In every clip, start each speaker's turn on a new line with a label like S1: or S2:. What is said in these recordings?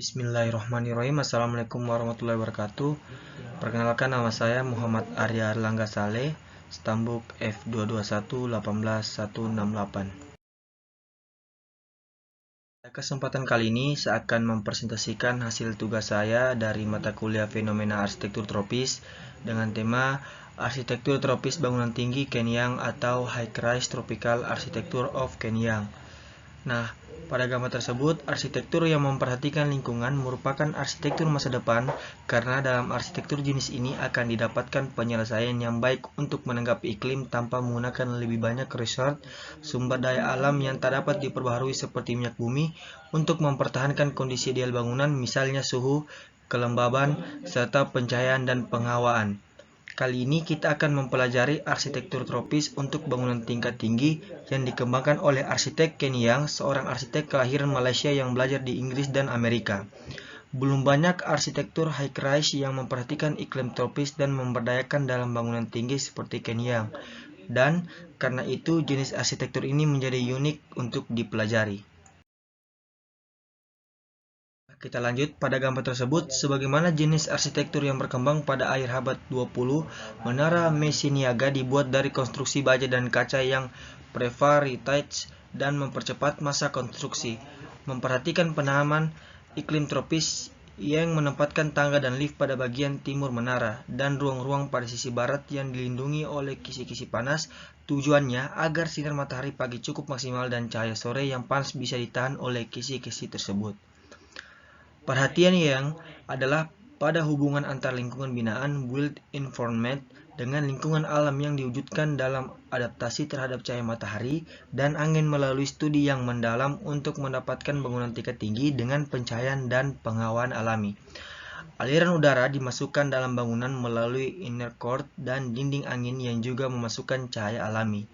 S1: Bismillahirrahmanirrahim. Assalamualaikum warahmatullahi wabarakatuh. Perkenalkan, nama saya Muhammad Arya Erlangga Saleh, Stambuk F22118168. Pada kesempatan kali ini saya akan mempresentasikan hasil tugas saya dari mata kuliah Fenomena Arsitektur Tropis dengan tema Arsitektur Tropis Bangunan Tinggi Kenyang atau High-Rise Tropical Architecture of Kenyang. Nah, pada gambar tersebut, arsitektur yang memperhatikan lingkungan merupakan arsitektur masa depan karena dalam arsitektur jenis ini akan didapatkan penyelesaian yang baik untuk menanggapi iklim tanpa menggunakan lebih banyak resurs sumber daya alam yang tak dapat diperbaharui seperti minyak bumi untuk mempertahankan kondisi ideal bangunan, misalnya suhu, kelembaban, serta pencahayaan dan penghawaan. Kali ini kita akan mempelajari arsitektur tropis untuk bangunan tingkat tinggi yang dikembangkan oleh arsitek Ken Yang, seorang arsitek kelahiran Malaysia yang belajar di Inggris dan Amerika. Belum banyak arsitektur high-rise yang memperhatikan iklim tropis dan memberdayakan dalam bangunan tinggi seperti Ken Yang. Dan karena itu jenis arsitektur ini menjadi unik untuk dipelajari. Kita lanjut pada gambar tersebut. Sebagaimana jenis arsitektur yang berkembang pada akhir abad 20, menara Messiniaga dibuat dari konstruksi baja dan kaca yang prefabricated dan mempercepat masa konstruksi. Memperhatikan penahanan iklim tropis yang menempatkan tangga dan lift pada bagian timur menara dan ruang-ruang pada sisi barat yang dilindungi oleh kisi-kisi panas. Tujuannya agar sinar matahari pagi cukup maksimal dan cahaya sore yang panas bisa ditahan oleh kisi-kisi tersebut. Perhatian yang adalah pada hubungan antar lingkungan binaan built environment dengan lingkungan alam yang diwujudkan dalam adaptasi terhadap cahaya matahari dan angin melalui studi yang mendalam untuk mendapatkan bangunan tingkat tinggi dengan pencahayaan dan penghawaan alami. Aliran udara dimasukkan dalam bangunan melalui inner core dan dinding angin yang juga memasukkan cahaya alami.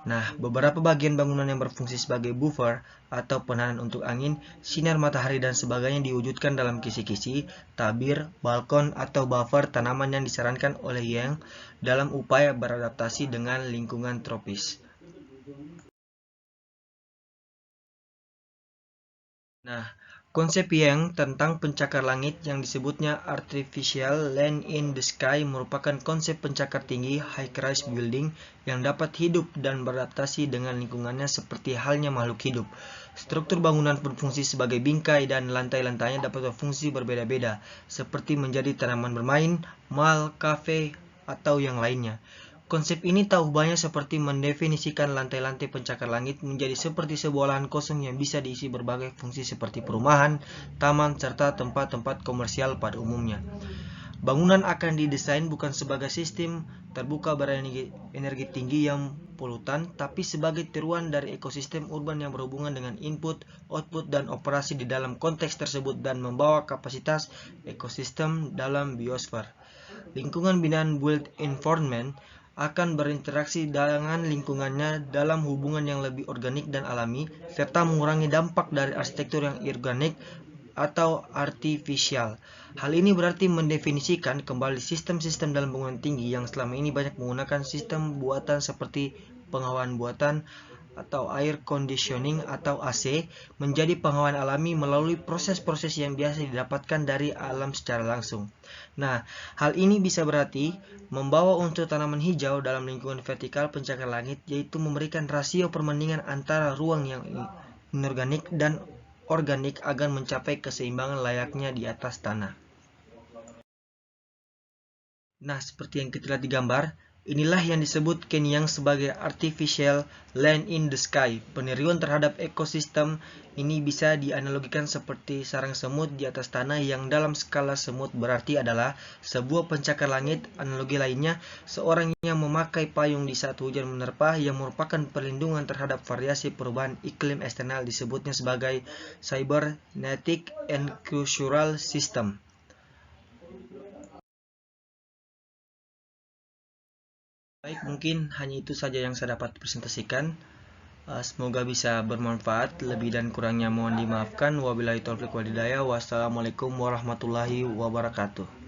S1: Nah, beberapa bagian bangunan yang berfungsi sebagai buffer atau penahan untuk angin, sinar matahari dan sebagainya diwujudkan dalam kisi-kisi, tabir, balkon, atau buffer tanaman yang disarankan oleh Yang dalam upaya beradaptasi dengan lingkungan tropis. Nah, konsep Yang tentang pencakar langit yang disebutnya Artificial Land in the Sky merupakan konsep pencakar tinggi high-rise building yang dapat hidup dan beradaptasi dengan lingkungannya seperti halnya makhluk hidup. Struktur bangunan berfungsi sebagai bingkai dan lantai-lantainya dapat berfungsi berbeda-beda, seperti menjadi tanaman bermain, mall, kafe, atau yang lainnya. Konsep ini tak ubahnya seperti mendefinisikan lantai-lantai pencakar langit menjadi seperti sebuah lahan kosong yang bisa diisi berbagai fungsi seperti perumahan, taman, serta tempat-tempat komersial pada umumnya. Bangunan akan didesain bukan sebagai sistem terbuka berenergi tinggi yang polutan, tapi sebagai tiruan dari ekosistem urban yang berhubungan dengan input, output, dan operasi di dalam konteks tersebut dan membawa kapasitas ekosistem dalam biosfer. Lingkungan binaan built environment akan berinteraksi dengan lingkungannya dalam hubungan yang lebih organik dan alami, serta mengurangi dampak dari arsitektur yang organik atau artifisial. Hal ini berarti mendefinisikan kembali sistem-sistem dalam bangunan tinggi yang selama ini banyak menggunakan sistem buatan seperti penghawaan buatan atau air conditioning atau AC menjadi penghawaan alami melalui proses-proses yang biasa didapatkan dari alam secara langsung. Nah, hal ini bisa berarti membawa unsur tanaman hijau dalam lingkungan vertikal pencakar langit, yaitu memberikan rasio perbandingan antara ruang yang inorganik dan organik agar mencapai keseimbangan layaknya di atas tanah. Nah, seperti yang kita lihat di gambar, inilah yang disebut Ken Yang sebagai Artificial Land in the Sky. Peniruan terhadap ekosistem ini bisa dianalogikan seperti sarang semut di atas tanah yang dalam skala semut berarti adalah sebuah pencakar langit. Analogi lainnya, seorang yang memakai payung di saat hujan menerpa yang merupakan perlindungan terhadap variasi perubahan iklim eksternal disebutnya sebagai Cybernetic Enclosure System. Baik, mungkin hanya itu saja yang saya dapat presentasikan. Semoga bisa bermanfaat. Lebih dan kurangnya mohon dimaafkan. Wabillahi taufiq wal hidayah. Wassalamualaikum warahmatullahi wabarakatuh.